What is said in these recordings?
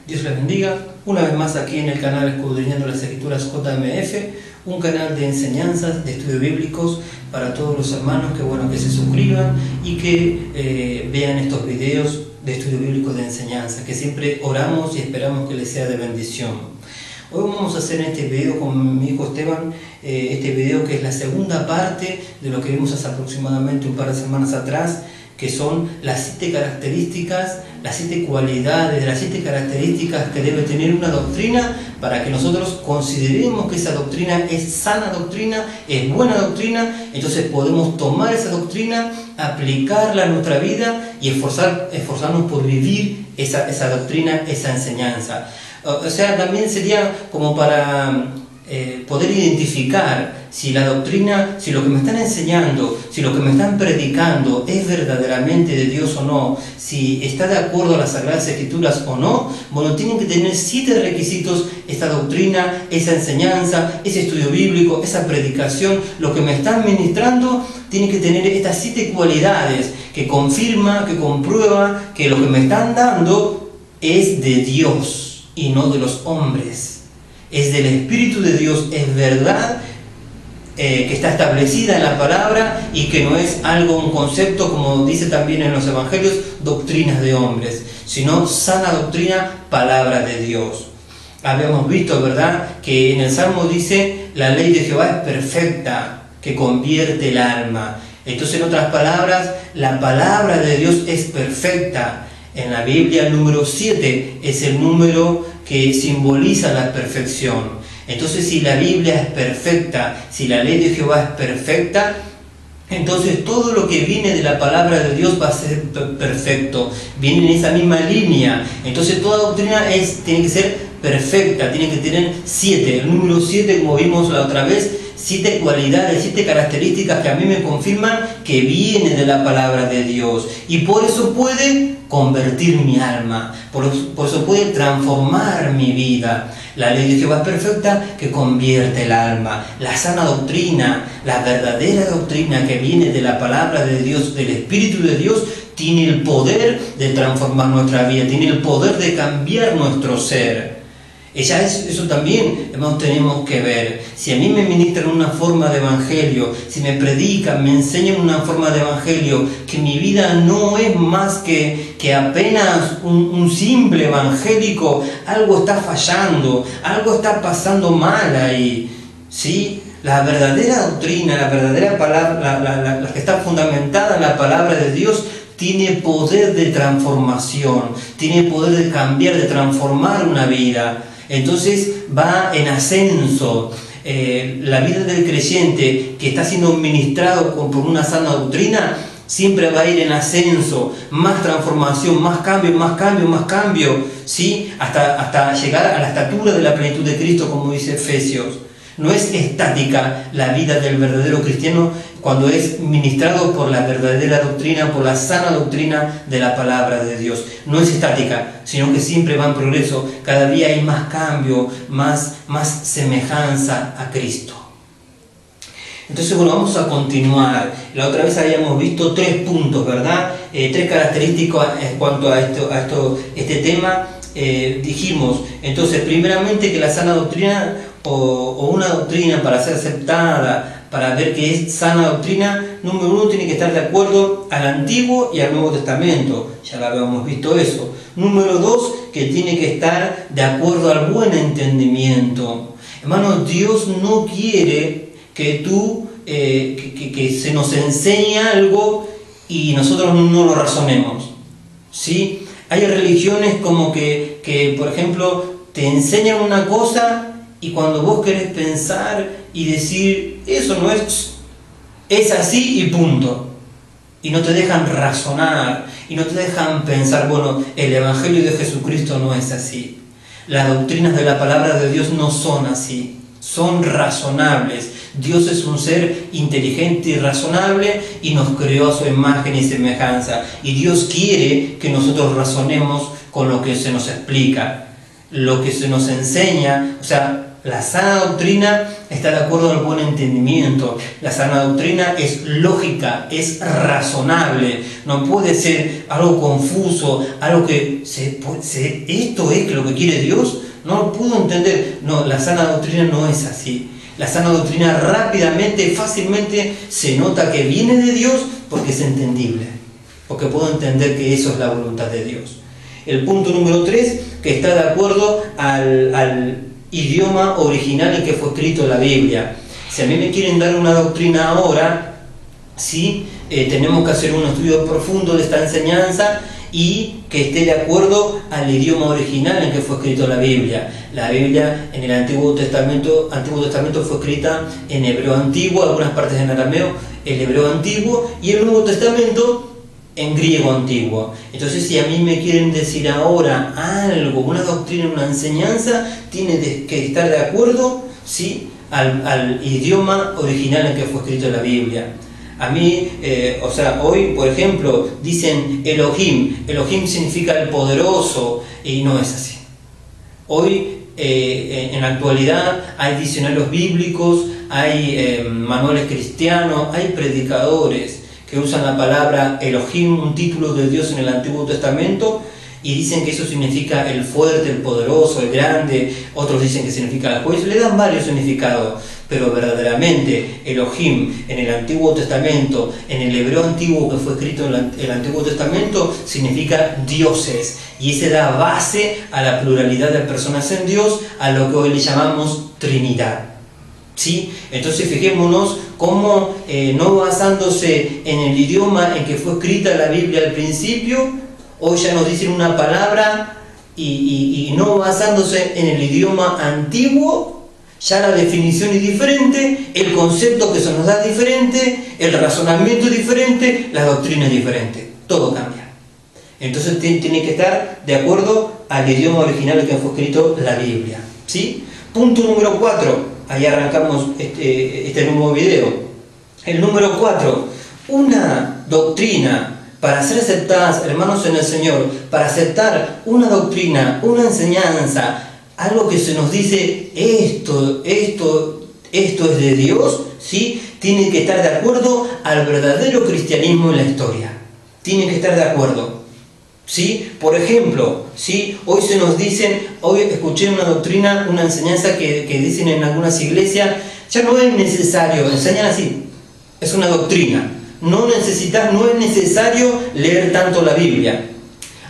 Dios les bendiga. Una vez más aquí en el canal Escudriñando las Escrituras JMF, un canal de enseñanzas, de estudios bíblicos para todos los hermanos que se suscriban y que vean estos videos de estudio bíblico de enseñanza, que siempre oramos y esperamos que les sea de bendición. Hoy vamos a hacer este video con mi hijo Esteban, este video que es la segunda parte de lo que vimos hace aproximadamente un par de semanas atrás, que son las 7 características, las 7 cualidades, las 7 características que debe tener una doctrina para que nosotros consideremos que esa doctrina es sana doctrina, es buena doctrina. Entonces podemos tomar esa doctrina, aplicarla a nuestra vida y esforzarnos por vivir esa doctrina, esa enseñanza. O sea, también sería como para poder identificar si la doctrina, si lo que me están enseñando, si lo que me están predicando es verdaderamente de Dios o no, si está de acuerdo a las Sagradas Escrituras o no. Bueno, tienen que tener 7 requisitos esta doctrina, esa enseñanza, ese estudio bíblico, esa predicación, lo que me están ministrando tiene que tener estas 7 cualidades que confirma, que comprueba que lo que me están dando es de Dios y no de los hombres. Es del Espíritu de Dios, es verdad, que está establecida en la palabra y que no es algo, un concepto, como dice también en los evangelios, doctrinas de hombres, sino sana doctrina, palabra de Dios. Habíamos visto, ¿verdad?, que en el Salmo dice, la ley de Jehová es perfecta, que convierte el alma. Entonces, en otras palabras, la palabra de Dios es perfecta. En la Biblia el número 7 es el número que simboliza la perfección. Entonces, si la Biblia es perfecta, si la ley de Jehová es perfecta, entonces todo lo que viene de la palabra de Dios va a ser perfecto, viene en esa misma línea. Entonces toda doctrina tiene que ser perfecta, tiene que tener 7, el número 7, como vimos la otra vez, 7 cualidades, 7 características que a mí me confirman que viene de la palabra de Dios. Y por eso puede convertir mi alma, por eso puede transformar mi vida. La ley de Jehová es perfecta, que convierte el alma. La sana doctrina, la verdadera doctrina que viene de la palabra de Dios, del Espíritu de Dios, tiene el poder de transformar nuestra vida, tiene el poder de cambiar nuestro ser. Eso también, hermanos, tenemos que ver. Si a mí me ministran una forma de evangelio, si me predican, me enseñan una forma de evangelio, que mi vida no es más que apenas un simple evangélico, algo está fallando, algo está pasando mal ahí, ¿sí? La verdadera doctrina, la verdadera palabra, la que está fundamentada en la palabra de Dios, tiene poder de transformación, tiene poder de cambiar, de transformar una vida. Entonces va en ascenso. La vida del creyente que está siendo ministrado por una sana doctrina siempre va a ir en ascenso, más transformación, más cambio, ¿sí? Hasta llegar a la estatura de la plenitud de Cristo, como dice Efesios. No es estática la vida del verdadero cristiano cuando es ministrado por la verdadera doctrina, por la sana doctrina de la palabra de Dios. No es estática, sino que siempre va en progreso. Cada día hay más cambio, más semejanza a Cristo. Entonces, bueno, vamos a continuar. La otra vez habíamos visto 3 puntos, ¿verdad? 3 características en cuanto a este tema. Dijimos, entonces, primeramente que la sana doctrina o una doctrina para ser aceptada, para ver que es sana doctrina, número 1 tiene que estar de acuerdo al Antiguo y al Nuevo Testamento. Ya lo habíamos visto eso. Número 2, que tiene que estar de acuerdo al buen entendimiento. Hermano, Dios no quiere que que se nos enseñe algo y nosotros no lo razonemos, ¿sí? Hay religiones como que por ejemplo, te enseñan una cosa y cuando vos querés pensar y decir, eso no es así y punto. Y no te dejan razonar, y no te dejan pensar, bueno, el Evangelio de Jesucristo no es así. Las doctrinas de la palabra de Dios no son así, son razonables. Dios es un ser inteligente y razonable y nos creó a su imagen y semejanza. Y Dios quiere que nosotros razonemos con lo que se nos explica, lo que se nos enseña. O sea, La sana doctrina está de acuerdo al buen entendimiento. La sana doctrina es lógica, es razonable. No puede ser algo confuso, algo que esto es lo que quiere Dios. No lo puedo entender. No, la sana doctrina no es así. La sana doctrina rápidamente, fácilmente se nota que viene de Dios porque es entendible. Porque puedo entender que eso es la voluntad de Dios. El punto número 3, que está de acuerdo al idioma original en que fue escrito la Biblia. Si a mí me quieren dar una doctrina ahora, ¿sí? Tenemos que hacer un estudio profundo de esta enseñanza y que esté de acuerdo al idioma original en que fue escrito la Biblia. La Biblia en el Antiguo Testamento fue escrita en hebreo antiguo, algunas partes en arameo, el hebreo antiguo, y el Nuevo Testamento en griego antiguo. Entonces, si a mí me quieren decir ahora algo, una doctrina, una enseñanza, tiene que estar de acuerdo, ¿sí?, al idioma original en que fue escrito la Biblia. A mí, hoy, por ejemplo, dicen Elohim. Elohim significa el poderoso, y no es así. Hoy, en la actualidad, hay diccionarios bíblicos, hay manuales cristianos, hay predicadores que usan la palabra Elohim, un título de Dios en el Antiguo Testamento, y dicen que eso significa el fuerte, el poderoso, el grande. Otros dicen que significa el juez. Le dan varios significados, pero verdaderamente Elohim en el Antiguo Testamento, en el hebreo antiguo que fue escrito en el Antiguo Testamento, significa dioses, y ese da base a la pluralidad de personas en Dios, a lo que hoy le llamamos Trinidad. ¿Sí? Entonces fijémonos cómo, no basándose en el idioma en que fue escrita la Biblia al principio, hoy ya nos dicen una palabra, y no basándose en el idioma antiguo, ya la definición es diferente, el concepto que se nos da es diferente, el razonamiento es diferente, la doctrina es diferente, todo cambia. Entonces tiene que estar de acuerdo al idioma original en que fue escrito la Biblia. ¿Sí? Punto número 4. Ahí arrancamos este nuevo video. El número 4, una doctrina para ser aceptadas, hermanos en el Señor, para aceptar una doctrina, una enseñanza, algo que se nos dice, esto es de Dios, ¿sí? Tiene que estar de acuerdo al verdadero cristianismo en la historia. Tiene que estar de acuerdo. ¿Sí? Por ejemplo, ¿sí? Hoy se nos dicen, hoy escuché una doctrina, una enseñanza que dicen en algunas iglesias, ya no es necesario, enseñan así, es una doctrina, no es necesario leer tanto la Biblia.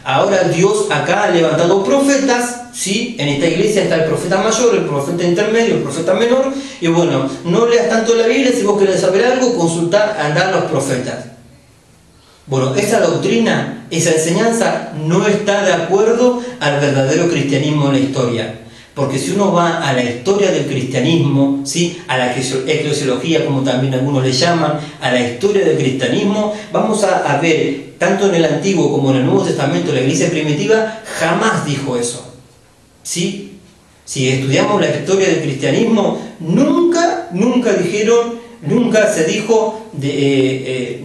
Ahora Dios acá ha levantado profetas, ¿sí? En esta iglesia está el profeta mayor, el profeta intermedio, el profeta menor, y bueno, no leas tanto la Biblia, si vos querés saber algo, consultá, andá a los profetas. Bueno, esa doctrina, esa enseñanza no está de acuerdo al verdadero cristianismo en la historia. Porque si uno va a la historia del cristianismo, ¿sí?, a la eclesiología, como también algunos le llaman, a la historia del cristianismo, vamos a ver, tanto en el Antiguo como en el Nuevo Testamento, la iglesia primitiva jamás dijo eso. ¿Sí? Si estudiamos la historia del cristianismo, nunca dijeron, nunca se dijo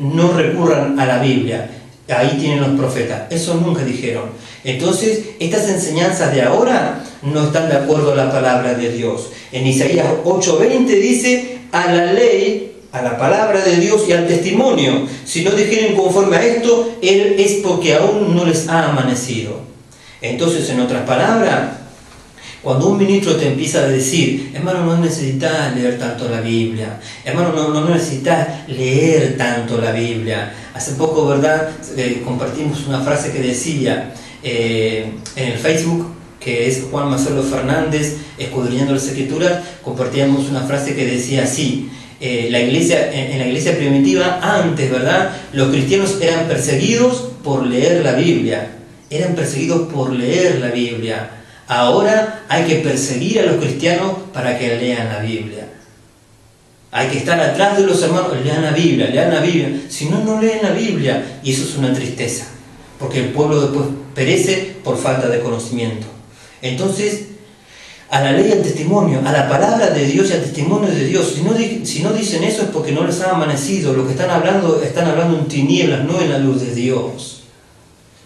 no recurran a la Biblia, ahí tienen los profetas, eso nunca dijeron. Entonces, estas enseñanzas de ahora no están de acuerdo a la palabra de Dios. En Isaías 8:20 dice, a la ley, a la palabra de Dios y al testimonio, si no dijeren conforme a esto, es porque aún no les ha amanecido. Entonces, en otras palabras, cuando un ministro te empieza a decir, hermano, no necesitas leer tanto la Biblia, hermano, no necesitas leer tanto la Biblia. Hace poco, ¿verdad?, compartimos una frase que decía en el Facebook, que es Juan Marcelo Fernández, escudriñando las Escrituras, compartíamos una frase que decía así, en la iglesia primitiva, antes, ¿verdad?, los cristianos eran perseguidos por leer la Biblia, Ahora hay que perseguir a los cristianos para que lean la Biblia. Hay que estar atrás de los hermanos, lean la Biblia. Si no, no leen la Biblia. Y eso es una tristeza, porque el pueblo después perece por falta de conocimiento. Entonces, a la ley y al testimonio, a la palabra de Dios y al testimonio de Dios. Si no dicen eso es porque no les ha amanecido. Lo que están hablando en tinieblas, no en la luz de Dios.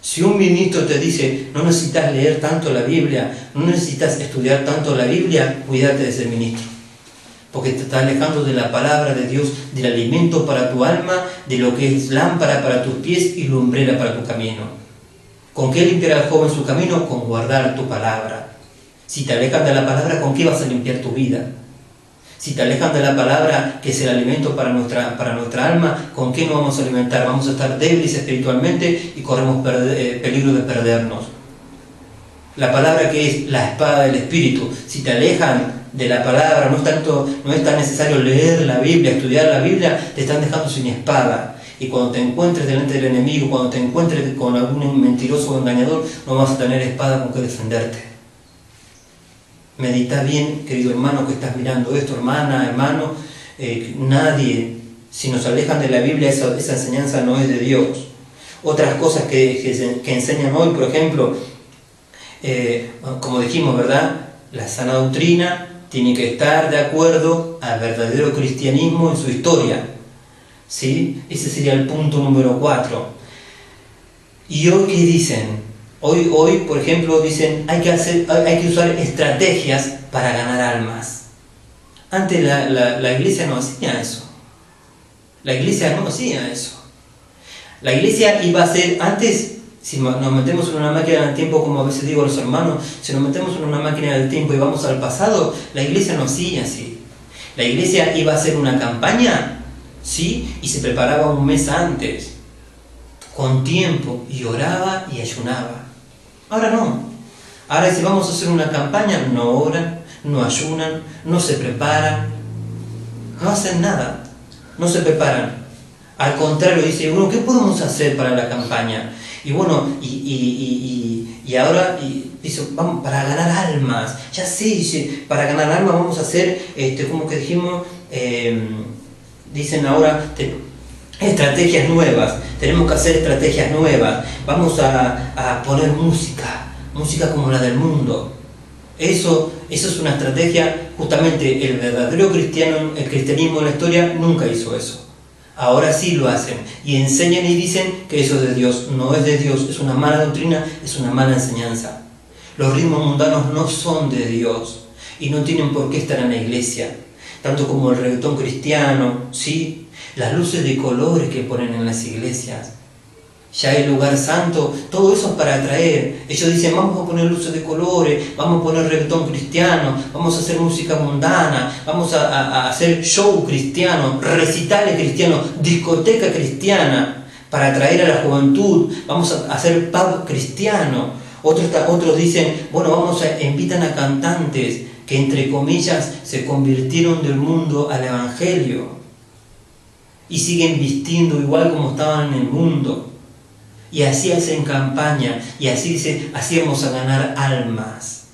Si un ministro te dice, no necesitas leer tanto la Biblia, no necesitas estudiar tanto la Biblia, cuídate de ese ministro. Porque te está alejando de la palabra de Dios, del alimento para tu alma, de lo que es lámpara para tus pies y lumbrera para tu camino. ¿Con qué limpiará el joven su camino? Con guardar tu palabra. Si te alejan de la palabra, ¿con qué vas a limpiar tu vida? Si te alejan de la palabra, que es el alimento para nuestra alma, ¿con qué nos vamos a alimentar? Vamos a estar débiles espiritualmente y corremos peligro de perdernos. La palabra, que es la espada del Espíritu, si te alejan de la palabra, no es tan necesario leer la Biblia, estudiar la Biblia, te están dejando sin espada. Y cuando te encuentres delante del enemigo, cuando te encuentres con algún mentiroso o engañador, no vas a tener espada con que defenderte. Medita bien, querido hermano que estás mirando esto, hermana, hermano, nadie, si nos alejan de la Biblia, esa enseñanza no es de Dios. Otras cosas que enseñan hoy, por ejemplo, como dijimos, ¿verdad? La sana doctrina tiene que estar de acuerdo al verdadero cristianismo en su historia, ¿sí? Ese sería el punto número 4. ¿Y hoy qué dicen? Hoy, por ejemplo, dicen hay que usar estrategias para ganar almas. Antes la iglesia no hacía eso. La iglesia no hacía eso. La iglesia iba a ser, antes, si nos metemos en una máquina del tiempo, como a veces digo a los hermanos, si nos metemos en una máquina del tiempo y vamos al pasado, la iglesia no hacía así. La iglesia iba a hacer una campaña, ¿sí? Y se preparaba un mes antes, con tiempo, y oraba y ayunaba. Ahora no. Ahora si vamos a hacer una campaña, no oran, no ayunan, no se preparan, no hacen nada, no se preparan. Al contrario, dice, bueno, ¿qué podemos hacer para la campaña? Y bueno, y ahora dice, vamos, para ganar almas. Ya sé, dice, para ganar almas vamos a hacer, como que dijimos, dicen ahora, estrategias nuevas. Tenemos que hacer estrategias nuevas. Vamos a poner música como la del mundo. Eso es una estrategia. Justamente el verdadero cristianismo en la historia nunca hizo eso. Ahora sí lo hacen y enseñan y dicen que eso es de Dios. No es de Dios, es una mala doctrina, es una mala enseñanza. Los ritmos mundanos no son de Dios y no tienen por qué estar en la iglesia. Tanto como el reggaetón cristiano, ¿sí? Las luces de colores que ponen en las iglesias, ya el lugar santo, todo eso es para atraer. Ellos dicen, vamos a poner luces de colores, vamos a poner reggaetón cristiano, vamos a hacer música mundana, vamos a hacer show cristiano, recitales cristianos, discoteca cristiana, para atraer a la juventud, vamos a hacer pub cristiano. Otros dicen, bueno, invitan a cantantes que entre comillas se convirtieron del mundo al evangelio y siguen vistiendo igual como estaban en el mundo. Y así hacen campaña, y así dice, así vamos a ganar almas.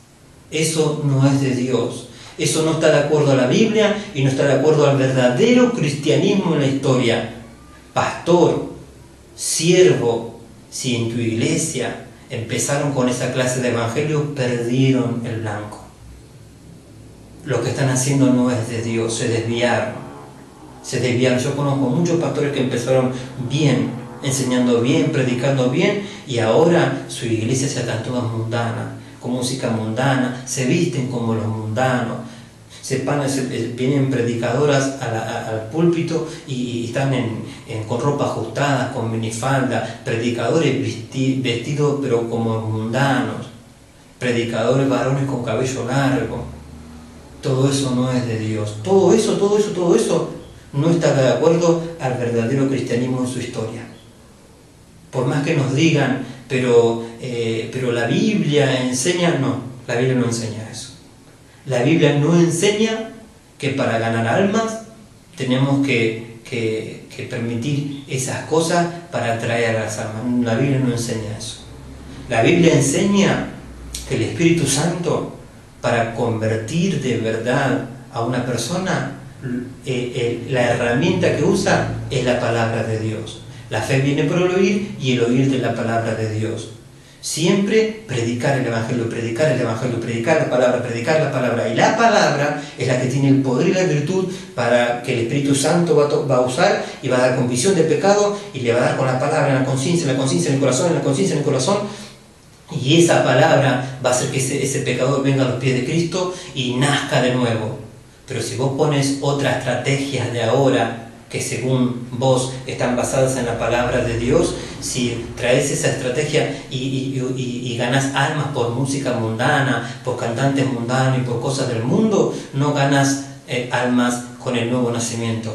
Eso no es de Dios. Eso no está de acuerdo a la Biblia y no está de acuerdo al verdadero cristianismo en la historia. Pastor, siervo, si en tu iglesia empezaron con esa clase de evangelio, perdieron el blanco. Lo que están haciendo no es de Dios, se desviaron. Yo conozco muchos pastores que empezaron bien, enseñando bien, predicando bien, y ahora su iglesia se está toda mundana, con música mundana, se visten como los mundanos, vienen predicadoras al púlpito y están con ropa ajustada, con minifalda, predicadores vestidos pero como mundanos, predicadores varones con cabello largo. Todo eso no es de Dios. Todo eso no está de acuerdo al verdadero cristianismo en su historia. Por más que nos digan, pero la Biblia enseña, no, la Biblia no enseña eso. La Biblia no enseña que para ganar almas tenemos que permitir esas cosas para atraer a las almas. La Biblia no enseña eso. La Biblia enseña que el Espíritu Santo, para convertir de verdad a una persona, la herramienta que usa es la palabra de Dios. La fe viene por el oír y el oír de la palabra de Dios. Siempre predicar el Evangelio, predicar el Evangelio, predicar la palabra. Y la palabra es la que tiene el poder y la virtud para que el Espíritu Santo va a usar y va a dar convicción de pecado y le va a dar con la palabra en la conciencia, en el corazón. Y esa palabra va a hacer que ese pecador venga a los pies de Cristo y nazca de nuevo. Pero si vos pones otras estrategias de ahora, que según vos están basadas en la palabra de Dios, si traes esa estrategia y ganas almas por música mundana, por cantantes mundanos y por cosas del mundo, no ganas almas con el nuevo nacimiento,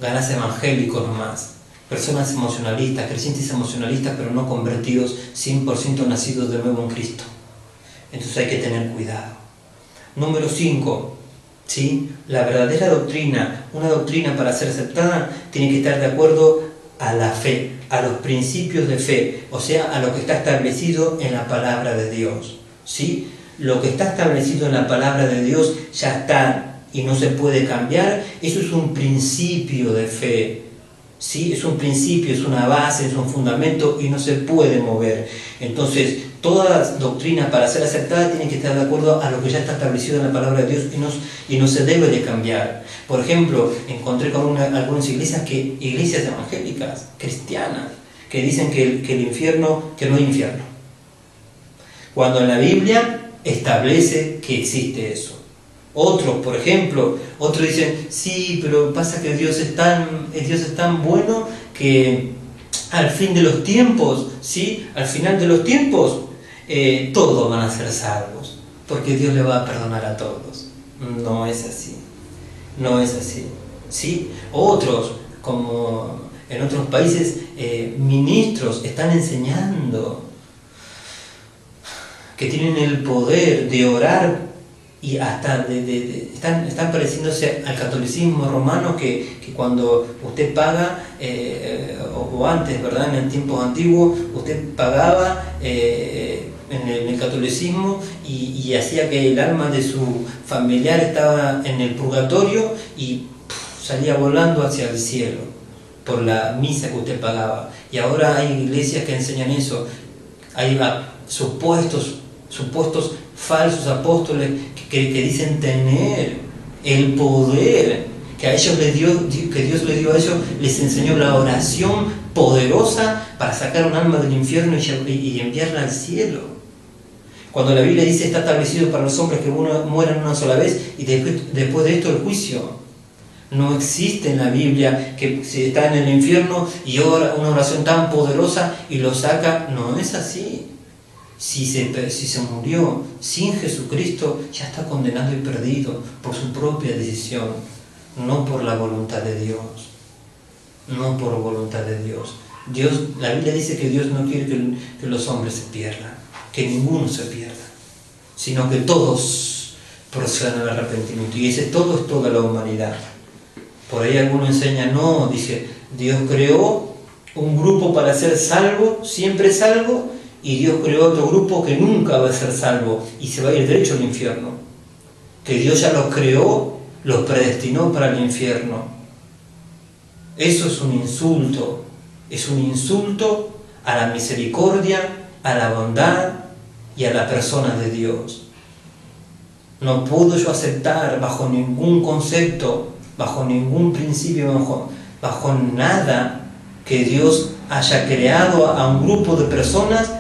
ganas evangélicos nomás, personas emocionalistas, creyentes emocionalistas, pero no convertidos, 100% nacidos de nuevo en Cristo. Entonces hay que tener cuidado. Número 5. ¿Sí? La verdadera doctrina, una doctrina para ser aceptada, tiene que estar de acuerdo a la fe, a los principios de fe, o sea, a lo que está establecido en la palabra de Dios. ¿Sí? Lo que está establecido en la palabra de Dios ya está y no se puede cambiar. Eso es un principio de fe. ¿Sí? Es un principio, es una base, es un fundamento y no se puede mover. Entonces, toda doctrina para ser aceptada tiene que estar de acuerdo a lo que ya está establecido en la palabra de Dios y no se debe de cambiar. Por ejemplo, encontré con algunas iglesias evangélicas, cristianas, que dicen que el infierno, que no hay infierno, cuando en la Biblia establece que existe eso. Otros, por ejemplo, dicen, sí, pero pasa que Dios es tan bueno que al fin de los tiempos, ¿sí? Al final de los tiempos, todos van a ser salvos, porque Dios le va a perdonar a todos. No es así, ¿sí? Otros, como en otros países, ministros están enseñando que tienen el poder de orar y hasta están pareciéndose al catolicismo romano, que cuando usted paga, o antes, ¿verdad? En el tiempo antiguo, usted pagaba en el catolicismo y hacía que el alma de su familiar estaba en el purgatorio y salía volando hacia el cielo por la misa que usted pagaba. Y ahora hay iglesias que enseñan eso. Hay supuestos falsos apóstoles que dicen tener el poder que a ellos que Dios les dio a ellos, les enseñó la oración poderosa para sacar un alma del infierno y enviarla al cielo. Cuando la Biblia dice está establecido para los hombres que mueran una sola vez y después de esto el juicio. No existe en la Biblia que si está en el infierno y ora una oración tan poderosa y lo saca. No es así. Si se murió sin Jesucristo, ya está condenado y perdido por su propia decisión, no por la voluntad de Dios. No por voluntad de Dios. La Biblia dice que Dios no quiere que los hombres se pierdan, que ninguno se pierda, sino que todos procedan al arrepentimiento. Y ese todo es toda la humanidad. Por ahí alguno enseña, no, dice, Dios creó un grupo para ser salvo, siempre salvo, y Dios creó otro grupo que nunca va a ser salvo y se va a ir derecho al infierno. Que Dios ya los creó, los predestinó para el infierno. Eso es un insulto a la misericordia, a la bondad y a la persona de Dios. No puedo yo aceptar bajo ningún concepto, bajo ningún principio, bajo nada, que Dios haya creado a un grupo de personas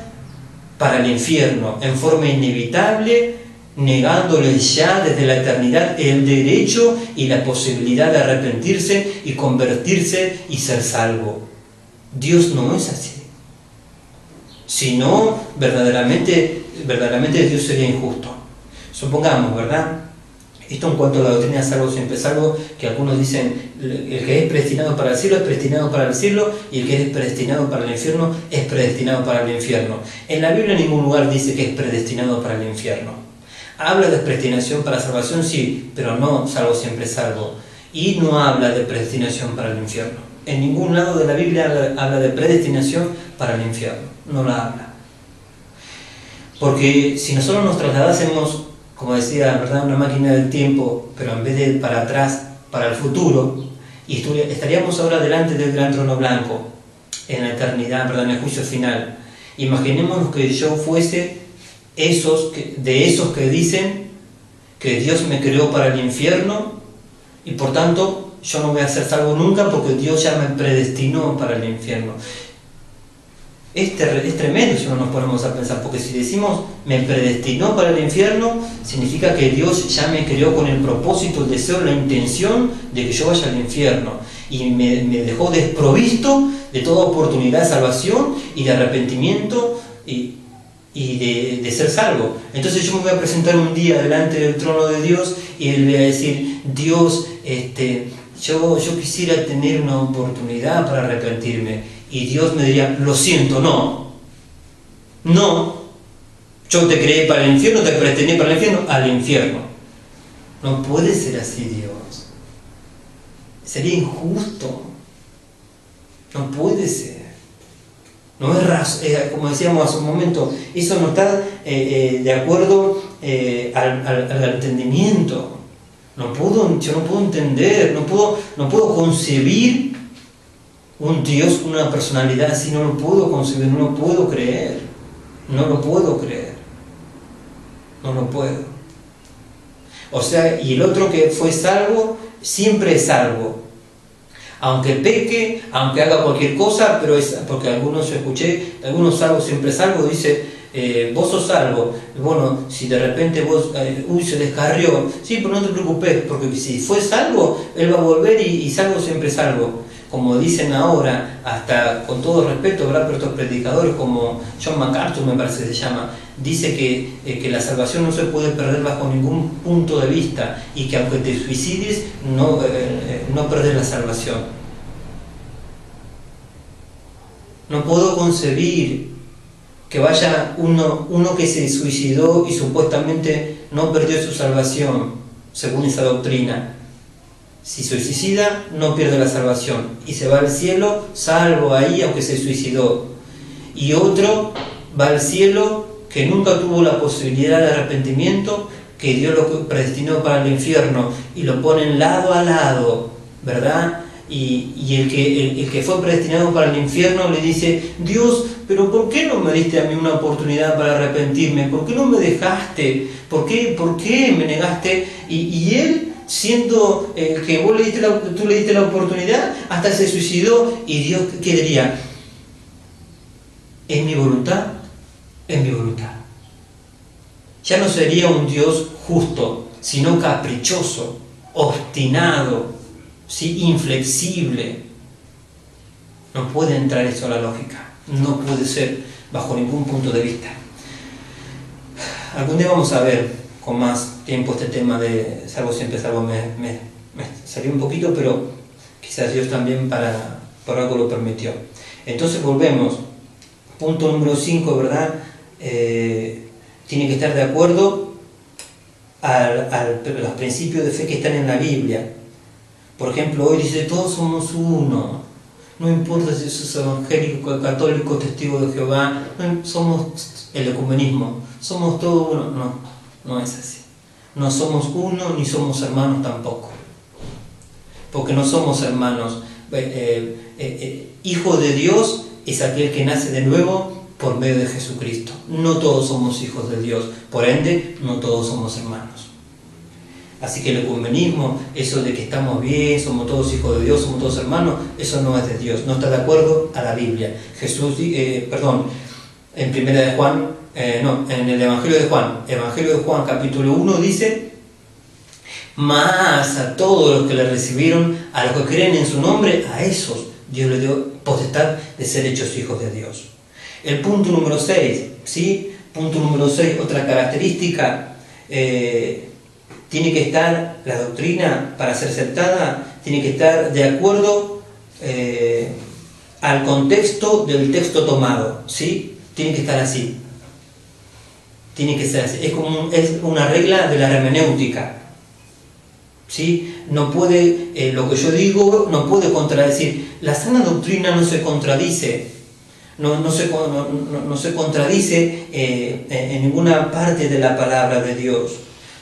para el infierno, en forma inevitable, negándoles ya desde la eternidad el derecho y la posibilidad de arrepentirse y convertirse y ser salvo. Dios no es así. Si no, verdaderamente Dios sería injusto. Supongamos, ¿verdad? Esto en cuanto a la doctrina salvo siempre salvo, que algunos dicen el que es predestinado para el cielo es predestinado para el cielo y el que es predestinado para el infierno es predestinado para el infierno. En la Biblia en ningún lugar dice que es predestinado para el infierno. Habla de predestinación para salvación, sí, pero no salvo siempre salvo. Y no habla de predestinación para el infierno. En ningún lado de la Biblia habla de predestinación para el infierno. No la habla. Porque si nosotros nos trasladásemos, como decía, ¿verdad?, una máquina del tiempo, pero en vez de para atrás, para el futuro, y estaríamos ahora delante del gran trono blanco, en la eternidad, ¿verdad?, en el juicio final, Imaginémonos que yo fuese de esos que dicen que Dios me creó para el infierno y por tanto yo no voy a ser salvo nunca porque Dios ya me predestinó para el infierno. Es tremendo si no nos ponemos a pensar, porque si decimos me predestinó para el infierno, significa que Dios ya me creó con el propósito, el deseo, la intención de que yo vaya al infierno y me dejó desprovisto de toda oportunidad de salvación y de arrepentimiento y de ser salvo. Entonces yo me voy a presentar un día delante del trono de Dios y le voy a decir: Dios, yo quisiera tener una oportunidad para arrepentirme. Y Dios me diría: lo siento, no, yo te creé para el infierno, te predestiné para el infierno, al infierno. No puede ser así, Dios. Sería injusto. No puede ser. No es como decíamos hace un momento, eso no está de acuerdo al entendimiento. Yo no puedo entender, no puedo concebir un Dios con una personalidad así, no lo puedo concebir, no lo puedo creer. O sea, y el otro que fue salvo, siempre es salvo. Aunque peque, aunque haga cualquier cosa, pero es porque algunos salvos siempre salvo, dice, vos sos salvo. Bueno, si de repente se descarrió, sí, pero no te preocupes, porque si fue salvo, él va a volver y salvo siempre salvo. Como dicen ahora, hasta con todo respeto, ¿verdad? Pero estos predicadores como John MacArthur, me parece que se llama, dice que la salvación no se puede perder bajo ningún punto de vista y que aunque te suicides, no perdes la salvación. No puedo concebir que vaya uno que se suicidó y supuestamente no perdió su salvación, según esa doctrina. Si se suicida, no pierde la salvación y se va al cielo, salvo ahí, aunque se suicidó. Y otro va al cielo que nunca tuvo la posibilidad de arrepentimiento, que Dios lo predestinó para el infierno y lo ponen lado a lado, ¿verdad? Y el que fue predestinado para el infierno le dice: Dios, pero ¿por qué no me diste a mí una oportunidad para arrepentirme? ¿Por qué no me dejaste? ¿Por qué me negaste? Y él, siendo que tú le diste la oportunidad, hasta se suicidó. Y Dios, ¿qué diría? ¿Es mi voluntad? Es mi voluntad. Ya no sería un Dios justo, sino caprichoso, obstinado, ¿sí? Inflexible. No puede entrar eso a la lógica. No puede ser bajo ningún punto de vista. Algún día vamos a ver con más tiempo este tema de salvo siempre salvo. Me salió un poquito, pero quizás Dios también por algo lo permitió. Entonces volvemos. Punto número 5, ¿verdad? Tiene que estar de acuerdo a los principios de fe que están en la Biblia. Por ejemplo, hoy dice: todos somos uno. No importa si sos evangélico, católico, testigo de Jehová, somos el ecumenismo, somos todos uno. No es así. No somos uno ni somos hermanos tampoco. Porque no somos hermanos. Hijo de Dios es aquel que nace de nuevo por medio de Jesucristo. No todos somos hijos de Dios, por ende, no todos somos hermanos. Así que el ecumenismo, eso de que estamos bien, somos todos hijos de Dios, somos todos hermanos, eso no es de Dios, no está de acuerdo a la Biblia. En Primera de Juan, en el Evangelio de Juan capítulo 1 dice: mas a todos los que le recibieron, a los que creen en su nombre, a esos Dios les dio potestad de ser hechos hijos de Dios. El punto número 6, ¿sí? Punto número 6, otra característica, tiene que estar la doctrina, para ser aceptada, tiene que estar de acuerdo al contexto del texto tomado, ¿sí? Tiene que estar así. Tiene que ser así. Es una regla de la hermenéutica, ¿sí? No puede, lo que yo digo no puede contradecir. La sana doctrina no se contradice. No se contradice en ninguna parte de la palabra de Dios.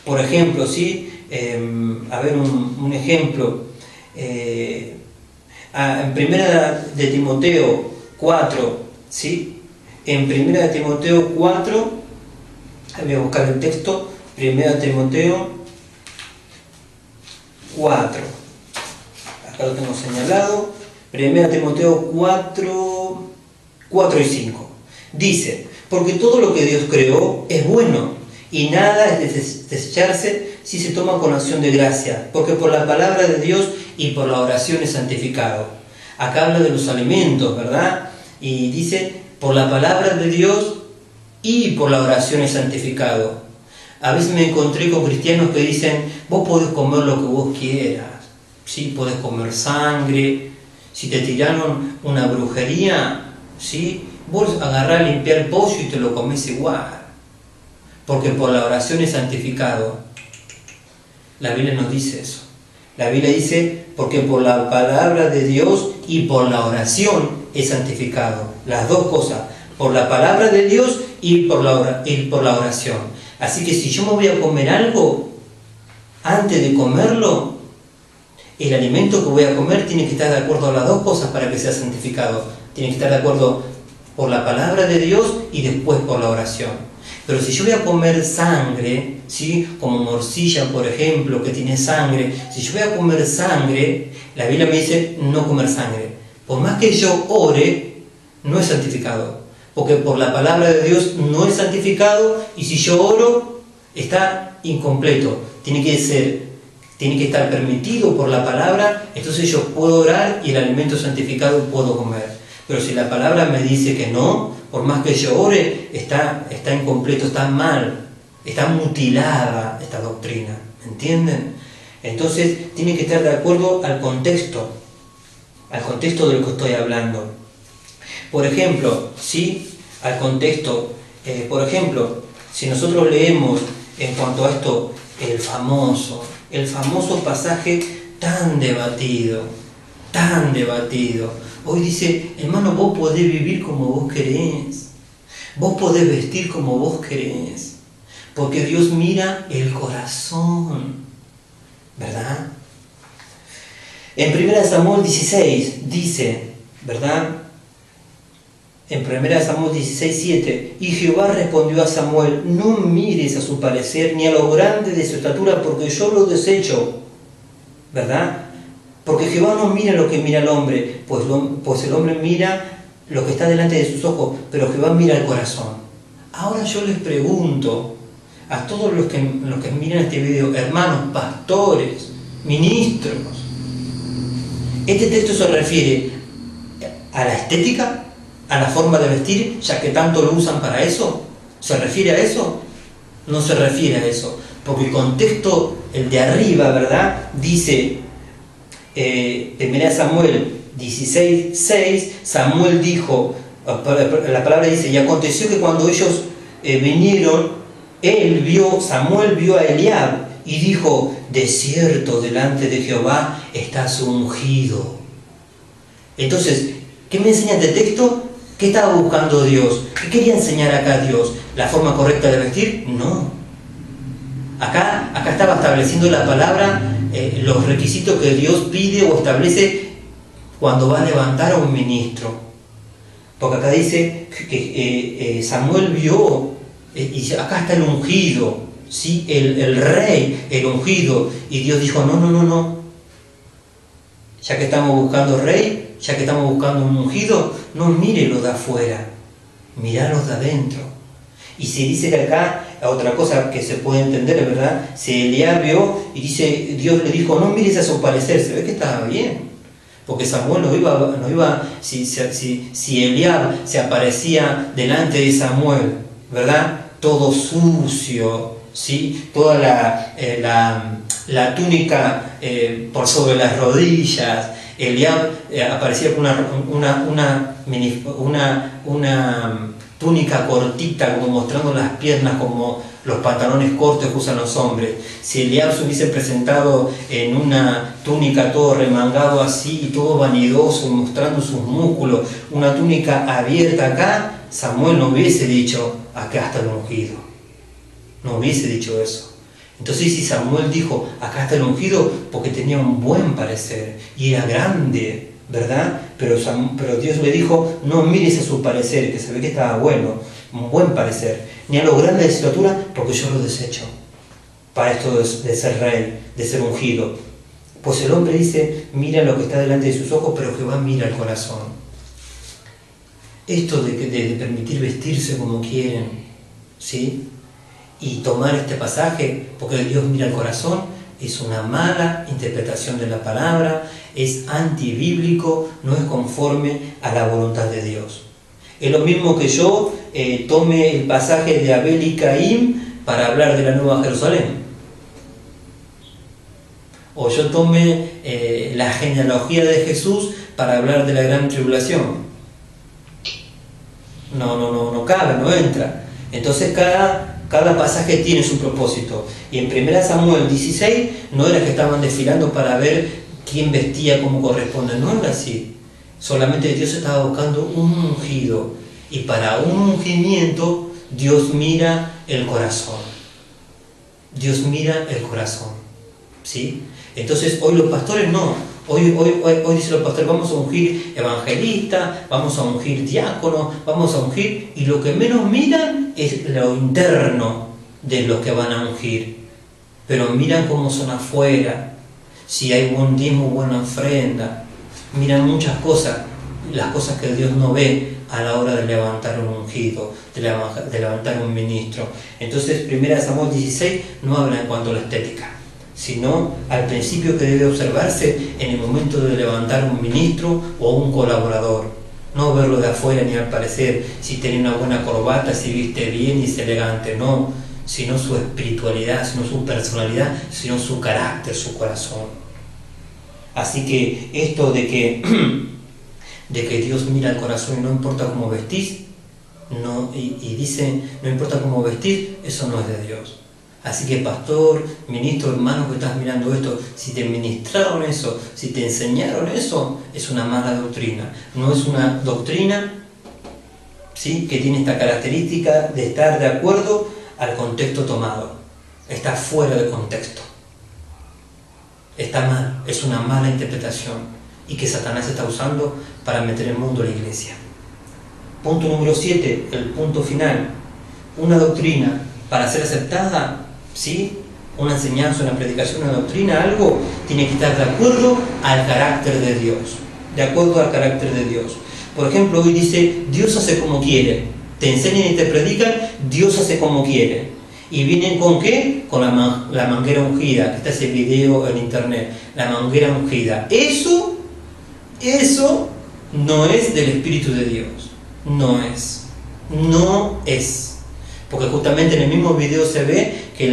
Por ejemplo, ¿sí? A ver un ejemplo. En Primera de Timoteo 4, ¿sí? en 1 Timoteo 4, voy a buscar el texto, 1 Timoteo 4, acá lo tengo señalado, 1 Timoteo 4, 4 y 5, dice: porque todo lo que Dios creó es bueno, y nada es de desecharse si se toma con acción de gracia, porque por la palabra de Dios y por la oración es santificado. Acá habla de los alimentos, ¿verdad? Y dice, por la palabra de Dios y por la oración es santificado. A veces me encontré con cristianos que dicen, vos podés comer lo que vos quieras, ¿sí? Podés comer sangre, si te tiraron una brujería, ¿sí? Vos agarrás, limpiar el pollo y te lo comés igual, porque por la oración es santificado. La Biblia nos dice eso. La Biblia dice, porque por la palabra de Dios y por la oración es santificado. Las dos cosas, por la palabra de Dios y por la oración. Así que si yo me voy a comer algo, antes de comerlo, el alimento que voy a comer tiene que estar de acuerdo a las dos cosas para que sea santificado. Tiene que estar de acuerdo por la palabra de Dios y después por la oración. Pero si yo voy a comer sangre, ¿sí? Como morcilla, por ejemplo, que tiene sangre, si yo voy a comer sangre, la Biblia me dice no comer sangre. Por más que yo ore, no es santificado, porque por la palabra de Dios no es santificado, y si yo oro, está incompleto. Tiene que estar permitido por la palabra, entonces yo puedo orar y el alimento santificado puedo comer. Pero si la palabra me dice que no, por más que yo ore, está incompleto, está mal, está mutilada esta doctrina, ¿me entienden? Entonces tiene que estar de acuerdo al contexto de lo que estoy hablando. Por ejemplo, ¿sí? Al contexto, por ejemplo, si nosotros leemos en cuanto a esto, el famoso pasaje tan debatido, hoy dice, hermano, vos podés vivir como vos querés, vos podés vestir como vos querés, porque Dios mira el corazón, ¿verdad? En 1 Samuel 16 dice, ¿verdad? En 1 Samuel 16:7, y Jehová respondió a Samuel, no mires a su parecer ni a lo grande de su estatura, porque yo lo desecho, ¿verdad? Porque Jehová no mira lo que mira el hombre, pues el hombre mira lo que está delante de sus ojos, pero Jehová mira el corazón. Ahora yo les pregunto a todos los que miran este video, hermanos, pastores, ministros, ¿este texto se refiere a la estética, a la forma de vestir, ya que tanto lo usan para eso? ¿Se refiere a eso? No se refiere a eso, porque el contexto, el de arriba, ¿verdad? Dice, 1 Samuel 16:6, Samuel dijo, la palabra dice, y aconteció que cuando ellos vinieron, Samuel vio a Eliab y dijo, de cierto delante de Jehová está su ungido. Entonces, ¿qué me enseña este texto? ¿Qué estaba buscando Dios? ¿Qué quería enseñar acá Dios? ¿La forma correcta de vestir? No. Acá estaba estableciendo la palabra los requisitos que Dios pide o establece cuando va a levantar a un ministro. Porque acá dice que Samuel vio, y acá está el ungido, ¿sí? el rey, el ungido, y Dios dijo, no. Ya que estamos buscando rey, ya que estamos buscando un ungido, no mire los de afuera, mirá los de adentro. Y se dice que acá, otra cosa que se puede entender, ¿verdad? Si Eliab vio y dice, Dios le dijo, no mires a su parecer, se ve que estaba bien. Porque Samuel no iba si Eliab se aparecía delante de Samuel, ¿verdad? Todo sucio, ¿sí? Toda la túnica por sobre las rodillas. Eliab aparecía con una túnica cortita, como mostrando las piernas, como los pantalones cortos que usan los hombres. Si Eliab se hubiese presentado en una túnica todo remangado así, todo vanidoso, mostrando sus músculos, una túnica abierta acá, Samuel no hubiese dicho, acá está el ungido. No hubiese dicho eso. Entonces, si Samuel dijo, acá está el ungido, porque tenía un buen parecer y era grande, ¿verdad? pero Dios le dijo, no mires a su parecer, que se ve que estaba bueno, un buen parecer, ni a lo grande de su estatura, porque yo lo desecho para esto de ser rey, de ser ungido. Pues el hombre dice, mira lo que está delante de sus ojos, pero Jehová mira el corazón. Esto de permitir vestirse como quieren, ¿sí? Y tomar este pasaje, porque Dios mira el corazón, es una mala interpretación de la palabra, es antibíblico, no es conforme a la voluntad de Dios. Es lo mismo que yo tome el pasaje de Abel y Caín para hablar de la Nueva Jerusalén. O yo tome la genealogía de Jesús para hablar de la gran tribulación. No cabe, no entra. Entonces cada pasaje tiene su propósito. Y en 1 Samuel 16 no era que estaban desfilando para ver quién vestía como corresponde, no era así. Solamente Dios estaba buscando un ungido. Y para un ungimiento Dios mira el corazón. Dios mira el corazón. ¿Sí? Entonces hoy los pastores no. Hoy dicen los pastores, vamos a ungir evangelista, vamos a ungir diácono, vamos a ungir, y lo que menos miran es lo interno de los que van a ungir. Pero miran cómo son afuera, si hay buen diezmo, buena ofrenda, miran muchas cosas, las cosas que Dios no ve a la hora de levantar un ungido, de levantar un ministro. Entonces 1 Samuel 16 no habla en cuanto a la estética, sino al principio que debe observarse en el momento de levantar un ministro o un colaborador. No verlo de afuera ni al parecer, si tiene una buena corbata, si viste bien y es elegante, no, sino su espiritualidad, sino su personalidad, sino su carácter, su corazón. Así que esto de que Dios mira el corazón y no importa cómo vestís, y dice, no importa cómo vestís, eso no es de Dios. Así que pastor, ministro, hermano que estás mirando esto, si te ministraron eso, si te enseñaron eso, es una mala doctrina. No es una doctrina, ¿sí?, que tiene esta característica de estar de acuerdo al contexto tomado. Está fuera de contexto. Está mal, es una mala interpretación y que Satanás está usando para meter el mundo a la iglesia. Punto número 7, el punto final. Una doctrina, para ser aceptada, ¿sí?, una enseñanza, una predicación, una doctrina, algo, tiene que estar de acuerdo al carácter de Dios. De acuerdo al carácter de Dios. Por ejemplo, hoy dice, Dios hace como quiere. Te enseñan y te predican, Dios hace como quiere. ¿Y vienen con qué? Con la manguera ungida, que está ese video en internet. La manguera ungida. Eso no es del Espíritu de Dios. No es. Porque justamente en el mismo video se ve que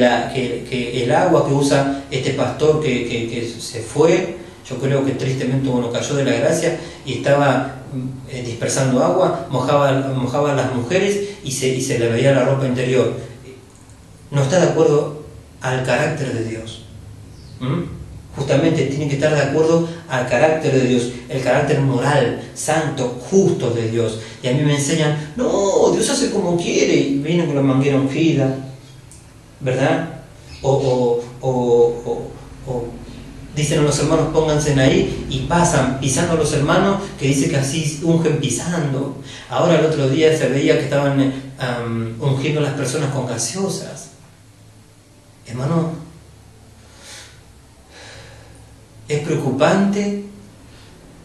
el agua que usa este pastor que se fue, yo creo que tristemente cayó de la gracia y estaba dispersando agua, mojaba a las mujeres y se le veía la ropa interior. No está de acuerdo al carácter de Dios. Justamente tiene que estar de acuerdo al carácter de Dios, el carácter moral, santo, justo de Dios. Y a mí me enseñan, no, Dios hace como quiere, y vienen con la manguera ungida, ¿verdad? O dicen a los hermanos, pónganse ahí, y pasan pisando a los hermanos, que dice que así ungen pisando. Ahora el otro día se veía que estaban ungiendo a las personas con gaseosas. Hermano, es preocupante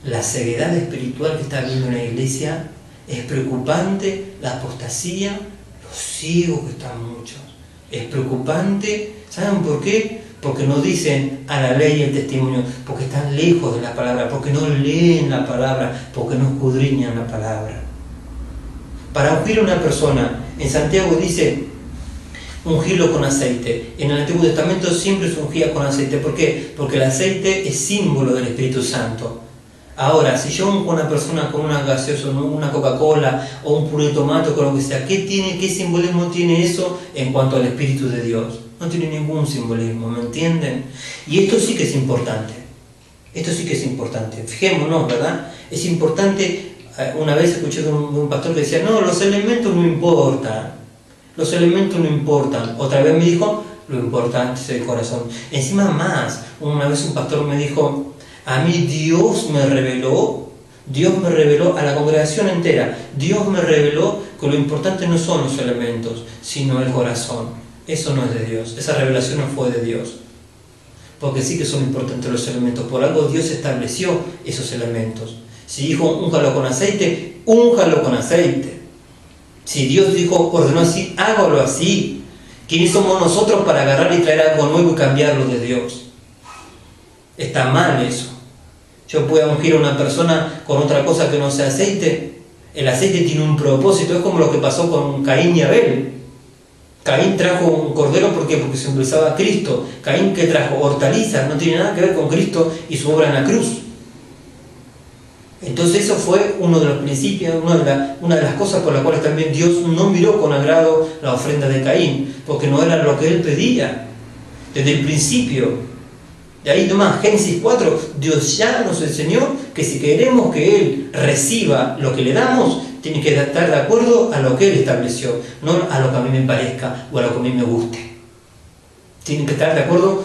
la ceguedad espiritual que está habiendo en la iglesia, es preocupante la apostasía, los ciegos que están muchos, es preocupante, ¿saben por qué? Porque no dicen a la ley y el testimonio, porque están lejos de la palabra, porque no leen la palabra, porque no escudriñan la palabra. Para ungir a una persona, en Santiago dice, ungirlo con aceite. En el Antiguo Testamento siempre se ungía con aceite. ¿Por qué? Porque el aceite es símbolo del Espíritu Santo. Ahora, si yo unjo a una persona con una gaseosa, una Coca-Cola o un puré de tomate o con lo que sea, ¿qué simbolismo tiene eso en cuanto al Espíritu de Dios? No tiene ningún simbolismo, ¿me entienden? Y esto sí que es importante. Esto sí que es importante. Fijémonos, ¿verdad? Es importante. Una vez escuché de un pastor que decía, no, los elementos no importan. Los elementos no importan. Otra vez me dijo, lo importante es el corazón. Encima más, una vez un pastor me dijo, a mí Dios me reveló Dios me reveló a la congregación entera. Dios me reveló que lo importante no son los elementos, sino el corazón. Eso no es de Dios. Esa revelación no fue de Dios. Porque sí que son importantes los elementos. Por algo Dios estableció esos elementos. Si dijo, únjalo con aceite, únjalo con aceite. Si Dios dijo, ordenó así, hágalo así. ¿Quiénes somos nosotros para agarrar y traer algo nuevo y cambiarlo de Dios? Está mal eso. Yo puedo ungir a una persona con otra cosa que no sea aceite. El aceite tiene un propósito. Es como lo que pasó con Caín y Abel. Caín trajo un cordero, ¿por qué? Porque simbolizaba a Cristo. Caín, ¿qué trajo? Hortalizas. No tiene nada que ver con Cristo y su obra en la cruz. Entonces eso fue uno de los principios, una de las cosas por las cuales también Dios no miró con agrado la ofrenda de Caín, porque no era lo que él pedía. Desde el principio, de ahí nomás, Génesis 4, Dios ya nos enseñó que si queremos que Él reciba lo que le damos, tiene que estar de acuerdo a lo que Él estableció, no a lo que a mí me parezca o a lo que a mí me guste. Tiene que estar de acuerdo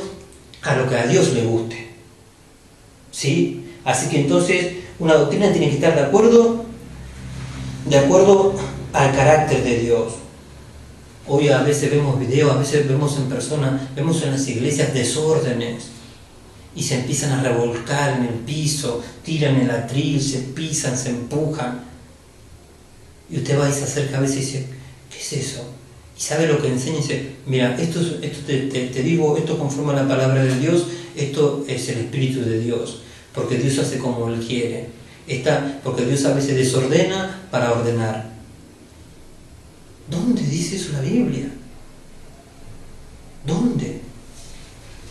a lo que a Dios le guste. ¿Sí? Así que entonces una doctrina tiene que estar de acuerdo al carácter de Dios. Hoy a veces vemos videos, a veces vemos en persona, vemos en las iglesias desórdenes y se empiezan a revolcar en el piso, tiran el atril, se pisan, se empujan. Y usted va y se acerca a veces y dice, ¿qué es eso? Y sabe lo que enseña y dice, mira, esto te digo, esto conforme a la palabra de Dios, esto es el Espíritu de Dios, porque Dios hace como Él quiere. Porque Dios a veces desordena para ordenar. ¿Dónde dice eso la Biblia? ¿Dónde?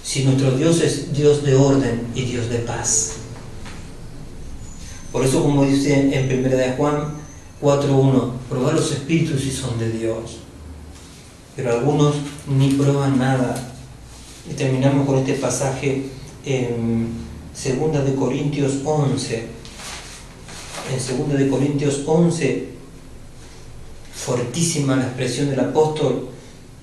Si nuestro Dios es Dios de orden y Dios de paz. Por eso, como dice en 1 de Juan 4:1, probar los espíritus si son de Dios. Pero algunos ni prueban nada. Y terminamos con este pasaje en 2 de Corintios 11. En 2 de Corintios 11, fortísima la expresión del apóstol,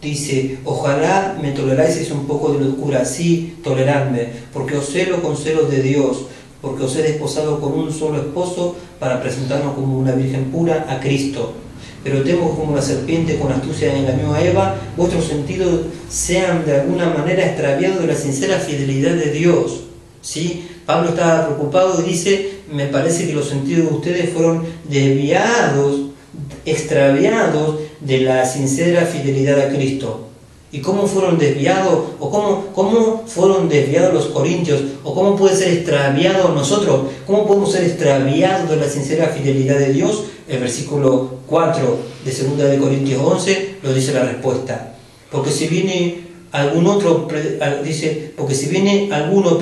dice, ojalá me toleráis un poco de locura, sí, toleradme, porque os celo con celos de Dios, porque os he desposado con un solo esposo para presentarnos como una virgen pura a Cristo. Pero temo como la serpiente con astucia engañó a Eva, vuestros sentidos sean de alguna manera extraviados de la sincera fidelidad de Dios. ¿Sí? Pablo estaba preocupado y dice, me parece que los sentidos de ustedes fueron desviados, extraviados de la sincera fidelidad a Cristo. ¿Y cómo fueron desviados? ¿O cómo fueron desviados los corintios? ¿O cómo puede ser extraviados nosotros? ¿Cómo podemos ser extraviados de la sincera fidelidad de Dios? El versículo 4 de 2 de Corintios 11 lo dice la respuesta. Porque si viene alguno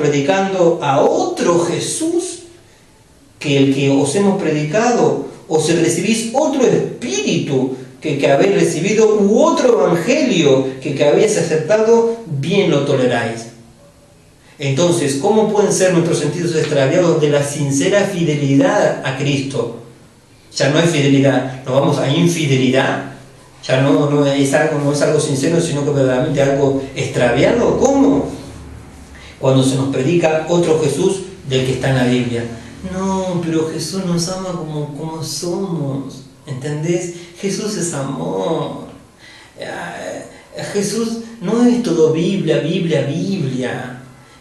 predicando a otro Jesús que el que os hemos predicado, o si recibís otro espíritu que habéis recibido, u otro evangelio que habéis aceptado, bien lo toleráis. Entonces, ¿cómo pueden ser nuestros sentidos extraviados de la sincera fidelidad a Cristo? Ya no hay fidelidad, nos vamos a infidelidad. Ya no es algo sincero, sino que verdaderamente algo extraviado. ¿Cómo? Cuando se nos predica otro Jesús del que está en la Biblia. No, pero Jesús nos ama como somos. ¿Entendés? Jesús es amor. Jesús no es todo Biblia.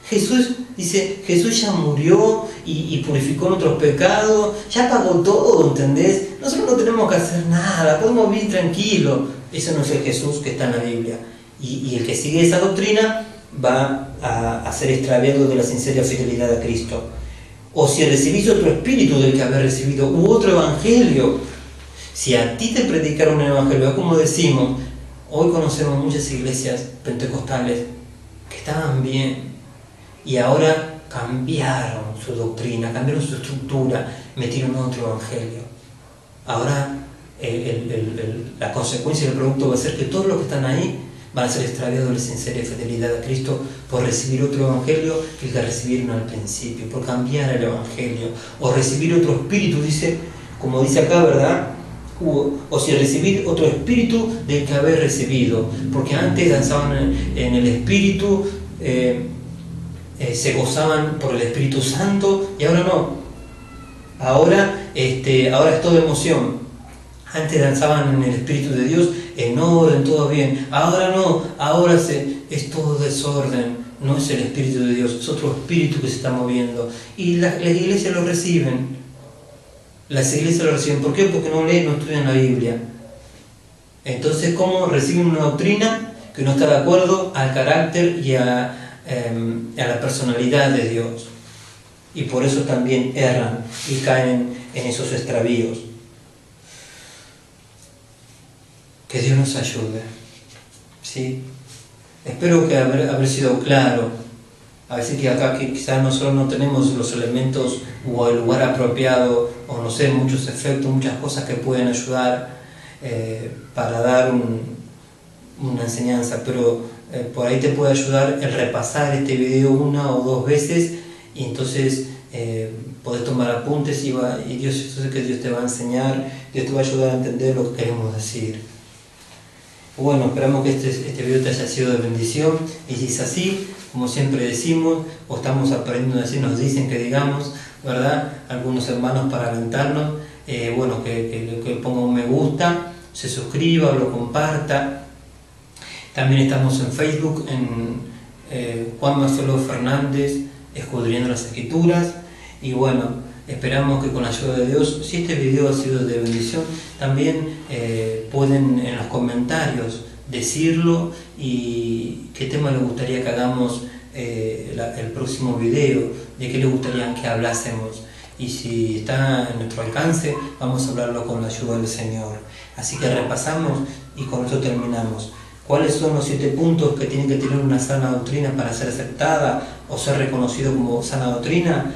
Jesús dice, Jesús ya murió y purificó nuestros pecados, ya pagó todo, ¿entendés? Nosotros no tenemos que hacer nada, podemos vivir tranquilos. Ese no es el Jesús que está en la Biblia. Y el que sigue esa doctrina va a ser extraviado de la sincera fidelidad a Cristo. O si recibís otro espíritu del que habéis recibido, u otro evangelio. Si a ti te predicaron un evangelio, es como decimos, hoy conocemos muchas iglesias pentecostales que estaban bien y ahora cambiaron su doctrina, cambiaron su estructura, metieron otro evangelio. Ahora la consecuencia del producto va a ser que todos los que están ahí van a ser extraviados de la sincera fidelidad a Cristo por recibir otro evangelio que el que recibieron al principio, por cambiar el evangelio, o recibir otro espíritu, dice, como dice acá, ¿verdad? O si recibir otro espíritu del que habéis recibido, porque antes danzaban en el espíritu, se gozaban por el Espíritu Santo, y ahora no. Ahora es todo emoción. Antes danzaban en el Espíritu de Dios, en orden, todo bien. Ahora no, ahora es todo desorden. No es el Espíritu de Dios, es otro espíritu que se está moviendo. Y las iglesias lo reciben. Las iglesias lo reciben. ¿Por qué? Porque no leen, no estudian la Biblia. Entonces, ¿cómo reciben una doctrina que no está de acuerdo al carácter y a la personalidad de Dios? Y por eso también erran y caen en esos extravíos. Que Dios nos ayude. ¿Sí? Espero que haber sido claro. A veces que acá quizás nosotros no tenemos los elementos o el lugar apropiado, o no sé, muchos efectos, muchas cosas que pueden ayudar para dar una enseñanza, pero por ahí te puede ayudar el repasar este video 1 o 2 veces, y entonces podés tomar apuntes y Dios, yo sé que Dios te va a enseñar, Dios te va a ayudar a entender lo que queremos decir. Bueno, esperamos que este video te haya sido de bendición, y si es así, como siempre decimos, o estamos aprendiendo a decir, nos dicen que digamos, ¿verdad? Algunos hermanos para alentarnos, bueno, que ponga un me gusta, se suscriba o lo comparta. También estamos en Facebook, en Juan Marcelo Fernández, Escudriñando las Escrituras, y bueno, esperamos que con la ayuda de Dios, si este video ha sido de bendición, también pueden en los comentarios decirlo y qué tema les gustaría que hagamos el próximo video, de qué les gustaría que hablásemos. Y si está en nuestro alcance, vamos a hablarlo con la ayuda del Señor. Así que repasamos y con eso terminamos. ¿Cuáles son los 7 puntos que tienen que tener una sana doctrina para ser aceptada o ser reconocido como sana doctrina?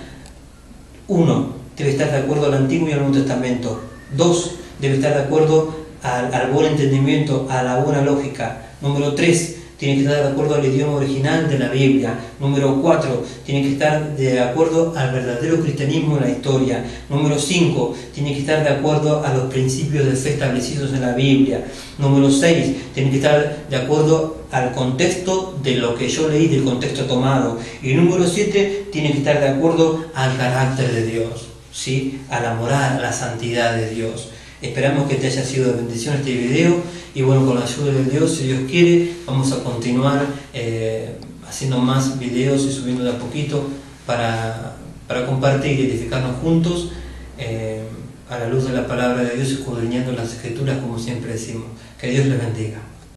1. Debe estar de acuerdo al Antiguo y al Nuevo Testamento. 2. Debe estar de acuerdo al buen entendimiento, a la buena lógica. Número 3. Tiene que estar de acuerdo al idioma original de la Biblia. Número 4. Tiene que estar de acuerdo al verdadero cristianismo en la historia. Número 5. Tiene que estar de acuerdo a los principios de fe establecidos en la Biblia. Número 6. Tiene que estar de acuerdo al contexto de lo que yo leí, del contexto tomado. Y número 7. Tiene que estar de acuerdo al carácter de Dios, ¿sí? A la moral, a la santidad de Dios. Esperamos que te haya sido de bendición este video, y bueno, con la ayuda de Dios, si Dios quiere, vamos a continuar haciendo más videos y subiendo de a poquito para compartir y edificarnos juntos a la luz de la palabra de Dios, escudriñando las Escrituras, como siempre decimos. Que Dios les bendiga.